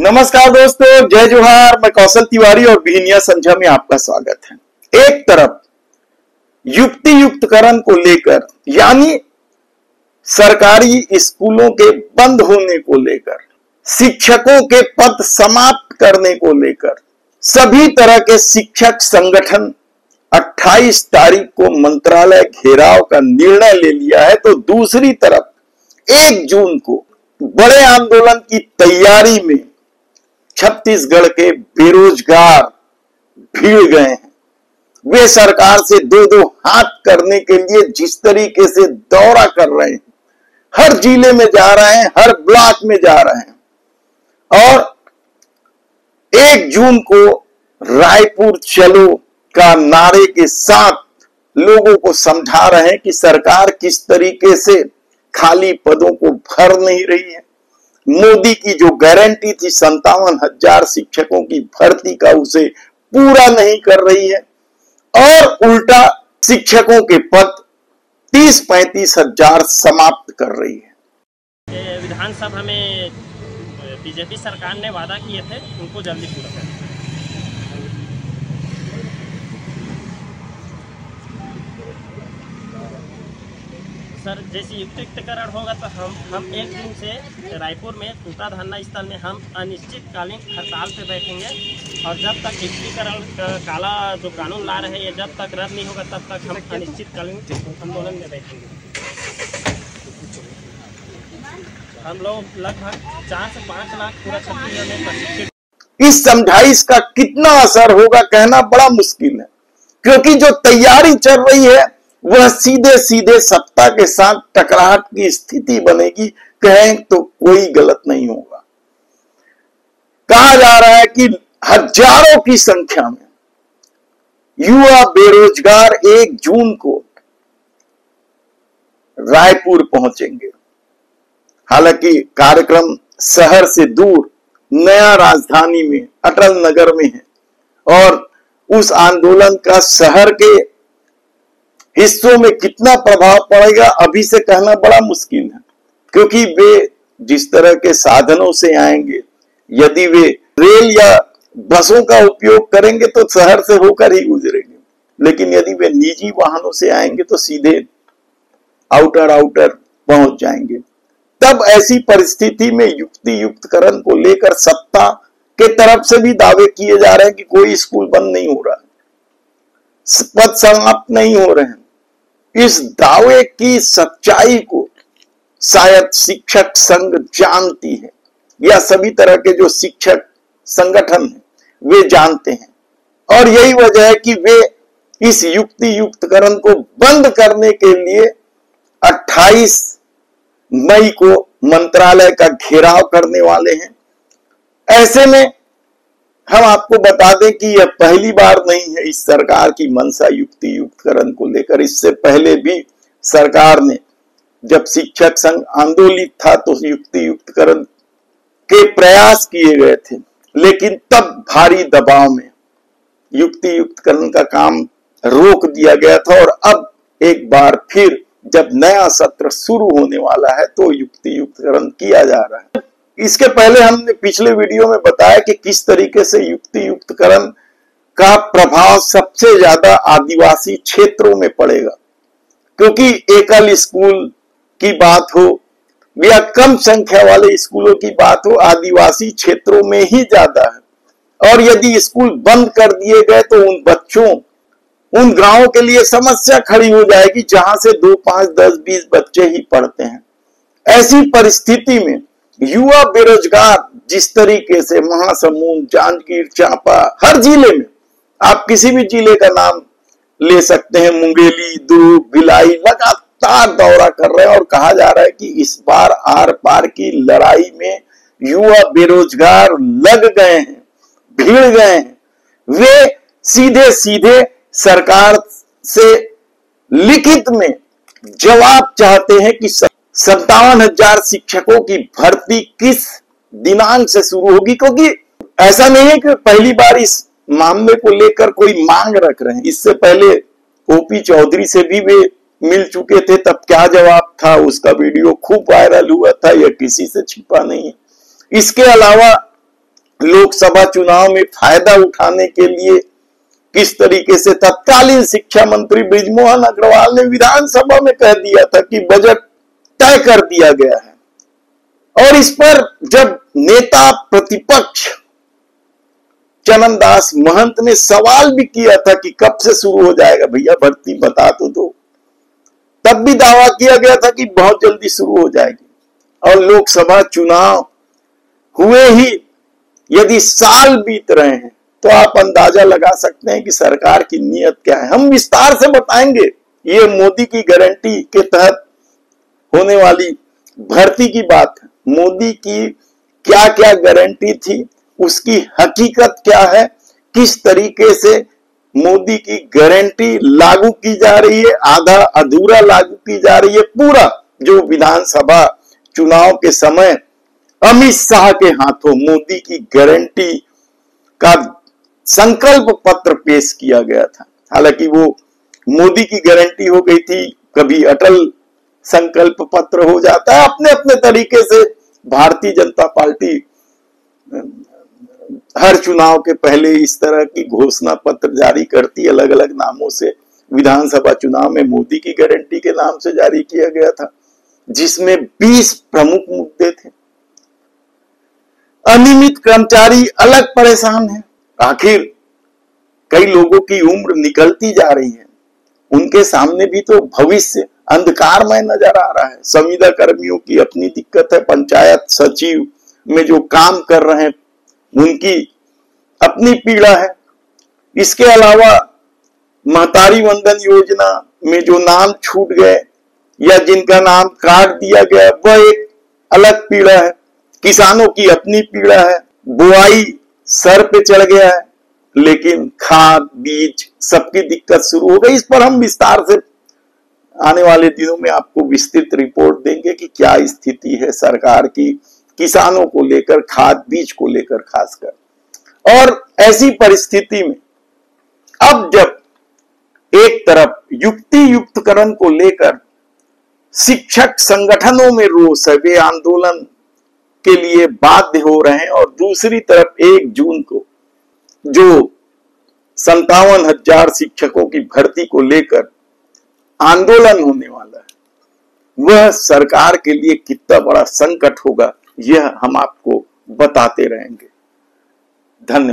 नमस्कार दोस्तों, जय जोहार। मैं कौशल तिवारी और बिहनिया संझा में आपका स्वागत है। एक तरफ युक्ति युक्तकरण को लेकर यानी सरकारी स्कूलों के बंद होने को लेकर, शिक्षकों के पद समाप्त करने को लेकर सभी तरह के शिक्षक संगठन 28 तारीख को मंत्रालय घेराव का निर्णय ले लिया है, तो दूसरी तरफ 1 जून को बड़े आंदोलन की तैयारी में छत्तीसगढ़ के बेरोजगार भीड़ गए हैं। वे सरकार से दो हाथ करने के लिए जिस तरीके से दौरा कर रहे हैं, हर जिले में जा रहे हैं, हर ब्लॉक में जा रहे हैं और 1 जून को रायपुर चलो का नारे के साथ लोगों को समझा रहे हैं कि सरकार किस तरीके से खाली पदों को भर नहीं रही है। मोदी की जो गारंटी थी 57,000 शिक्षकों की भर्ती का, उसे पूरा नहीं कर रही है और उल्टा शिक्षकों के पद 30-35 हजार समाप्त कर रही है। विधानसभा में बीजेपी सरकार ने वादा किए थे, उनको जल्दी पूरा करें। सर, जैसे युक्तिकरण होगा तो हम 1 जून से रायपुर में टूटा धरना स्थल में हम अनिश्चितकालीन हड़ताल पे बैठेंगे और जब तक युक्तिकरण काला जो कानून ला रहे हैं जब तक रद्द नहीं होगा तब तक हम अनिश्चितकालीन आंदोलन में बैठेंगे। हम लोग लगभग 4 से 5 लाख पूरा छत्तीसगढ़ में प्रशिक्षित। इस समझाइश का कितना असर होगा कहना बड़ा मुश्किल है, क्योंकि जो तैयारी चल रही है वह सीधे सीधे सत्ता के साथ टकराहट की स्थिति बनेगी। कहें तो कोई गलत नहीं होगा। कहा जा रहा है कि हजारों की संख्या में युवा बेरोजगार 1 जून को रायपुर पहुंचेंगे। हालांकि कार्यक्रम शहर से दूर नया राजधानी में अटल नगर में है और उस आंदोलन का शहर के हिस्सों में कितना प्रभाव पड़ेगा अभी से कहना बड़ा मुश्किल है, क्योंकि वे जिस तरह के साधनों से आएंगे, यदि वे रेल या बसों का उपयोग करेंगे तो शहर से होकर ही गुजरेंगे, लेकिन यदि वे निजी वाहनों से आएंगे तो सीधे आउटर पहुंच जाएंगे। तब ऐसी परिस्थिति में युक्ति युक्तकरण को लेकर सत्ता के तरफ से भी दावे किए जा रहे हैं कि कोई स्कूल बंद नहीं हो रहा, पद समाप्त नहीं हो रहे हैं। इस दावे की सच्चाई को शायद शिक्षक संघ जानती है या सभी तरह के जो शिक्षक संगठन हैं वे जानते हैं और यही वजह है कि वे इस युक्ति युक्तकरण को बंद करने के लिए 28 मई को मंत्रालय का घेराव करने वाले हैं। ऐसे में हम आपको बता दें कि यह पहली बार नहीं है इस सरकार की मंशा युक्ति युक्तकरण को लेकर। इससे पहले भी सरकार ने, जब शिक्षक संघ आंदोलित था तो युक्ति युक्तकरण के प्रयास किए गए थे, लेकिन तब भारी दबाव में युक्ति युक्तकरण का काम रोक दिया गया था और अब एक बार फिर जब नया सत्र शुरू होने वाला है तो युक्ति युक्तकरण किया जा रहा है। इसके पहले हमने पिछले वीडियो में बताया कि किस तरीके से युक्ति युक्तकरण का प्रभाव सबसे ज्यादा आदिवासी क्षेत्रों में पड़ेगा, क्योंकि एकल स्कूल की बात हो या कम संख्या वाले स्कूलों की बात हो, आदिवासी क्षेत्रों में ही ज्यादा है। और यदि स्कूल बंद कर दिए गए तो उन बच्चों, उन गांवों के लिए समस्या खड़ी हो जाएगी जहां से 2, 5, 10, 20 बच्चे ही पढ़ते हैं। ऐसी परिस्थिति में युवा बेरोजगार जिस तरीके से महासमुंद, जांजगीर चांपा, हर जिले में, आप किसी भी जिले का नाम ले सकते हैं, मुंगेली, दुर्ग, भिलाई, लगातार दौरा कर रहे हैं और कहा जा रहा है कि इस बार आर पार की लड़ाई में युवा बेरोजगार लग गए हैं, भीड़ गए हैं। वे सीधे सीधे सरकार से लिखित में जवाब चाहते हैं कि 57,000 शिक्षकों की भर्ती किस दिनांक से शुरू होगी, क्योंकि ऐसा नहीं है कि पहली बार इस मामले को लेकर कोई मांग रख रहे हैं। इससे पहले ओपी चौधरी से भी वे मिल चुके थे, तब क्या जवाब था उसका वीडियो खूब वायरल हुआ था, यह किसी से छिपा नहीं है। इसके अलावा लोकसभा चुनाव में फायदा उठाने के लिए किस तरीके से तत्कालीन शिक्षा मंत्री बृजमोहन अग्रवाल ने विधानसभा में कह दिया था कि बजट तय कर दिया गया है। और इस पर जब नेता प्रतिपक्ष चरणदास महंत ने सवाल भी किया था कि कब से शुरू हो जाएगा भैया भर्ती, बता तो दो, तब भी दावा किया गया था कि बहुत जल्दी शुरू हो जाएगी। और लोकसभा चुनाव हुए ही यदि साल बीत रहे हैं तो आप अंदाजा लगा सकते हैं कि सरकार की नीयत क्या है। हम विस्तार से बताएंगे ये मोदी की गारंटी के तहत होने वाली भर्ती की बात है। मोदी की क्या क्या गारंटी थी, उसकी हकीकत क्या है, किस तरीके से मोदी की गारंटी लागू की जा रही है, आधा अधूरा लागू की जा रही है। पूरा जो विधानसभा चुनाव के समय अमित शाह के हाथों मोदी की गारंटी का संकल्प पत्र पेश किया गया था। हालांकि वो मोदी की गारंटी हो गई थी, कभी अटल संकल्प पत्र हो जाता है। अपने अपने तरीके से भारतीय जनता पार्टी हर चुनाव के पहले इस तरह की घोषणा पत्र जारी करती, अलग अलग नामों से। विधानसभा चुनाव में मोदी की गारंटी के नाम से जारी किया गया था, जिसमें 20 प्रमुख मुद्दे थे। अनियमित कर्मचारी अलग परेशान है। आखिर कई लोगों की उम्र निकलती जा रही है, उनके सामने भी तो भविष्य अंधकारमय नजर आ रहा है। संविदा कर्मियों की अपनी दिक्कत है, पंचायत सचिव में जो काम कर रहे हैं उनकी अपनी पीड़ा है। इसके अलावा महतारी वंदन योजना में जो नाम छूट गए या जिनका नाम काट दिया गया, वह एक अलग पीड़ा है। किसानों की अपनी पीड़ा है, बुआई सर पे चढ़ गया है, लेकिन खाद बीज सबकी दिक्कत शुरू हो गई। इस पर हम विस्तार से आने वाले दिनों में आपको विस्तृत रिपोर्ट देंगे कि क्या स्थिति है सरकार की किसानों को लेकर, खाद बीज को लेकर खासकर। और ऐसी परिस्थिति में अब जब एक तरफ युक्ति युक्तकरण को लेकर शिक्षक संगठनों में रोष है, वे आंदोलन के लिए बाध्य हो रहे हैं, और दूसरी तरफ 1 जून को जो 57,000 शिक्षकों की भर्ती को लेकर आंदोलन होने वाला है, वह सरकार के लिए कितना बड़ा संकट होगा, यह हम आपको बताते रहेंगे। धन्यवाद।